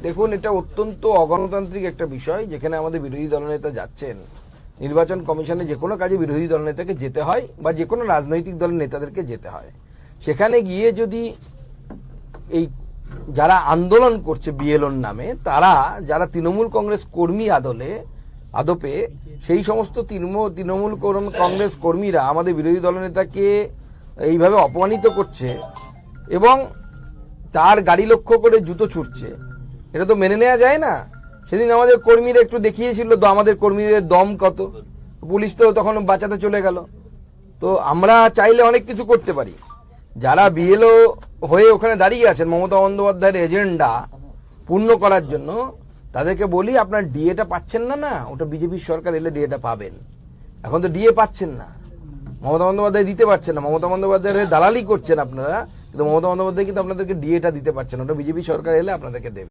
দেখুন, এটা অত্যন্ত অগণতান্ত্রিক একটা বিষয়, যেখানে আমাদের বিরোধী দলনেতা যাচ্ছেন। নির্বাচন কমিশনে যে কোনো কাজে বিরোধী দলনেতাকে যেতে হয়, বা যে কোনো রাজনৈতিক দলের নেতাদেরকে যেতে হয়। সেখানে গিয়ে যদি এই যারা আন্দোলন করছে বিএলওর নামে, তারা যারা তৃণমূল কংগ্রেস কর্মী আদপে সেই সমস্ত তৃণমূল কংগ্রেস কর্মীরা আমাদের বিরোধী দলনেতাকে এইভাবে অপমানিত করছে এবং তার গাড়ি লক্ষ্য করে জুতো ছুটছে, এটা তো মেনে নেওয়া যায় না। সেদিন আমাদের কর্মীরা একটু দেখিয়েছিল তো আমাদের কর্মীদের দম কত, পুলিশ তো তখন বাঁচাতে চলে গেল। তো আমরা চাইলে অনেক কিছু করতে পারি। যারা বিএলও হয়ে ওখানে দাঁড়িয়ে আছেন মমতা বন্দ্যোপাধ্যায়ের এজেন্ডা পূর্ণ করার জন্য, তাদেরকে বলি আপনার ডিএটা পাচ্ছেন না, ওটা বিজেপির সরকার এলে ডিএটা পাবেন। এখন তো ডিএ পাচ্ছেন না, মমতা বন্দ্যোপাধ্যায় দিতে পারছেন না, মমতা বন্দ্যোপাধ্যায়ের দালালি করছেন আপনারা, কিন্তু মমতা বন্দ্যোপাধ্যায় কিন্তু আপনাদেরকে ডিএটা দিতে পারছেন, ওটা বিজেপি সরকার এলে আপনাদেরকে দেবে।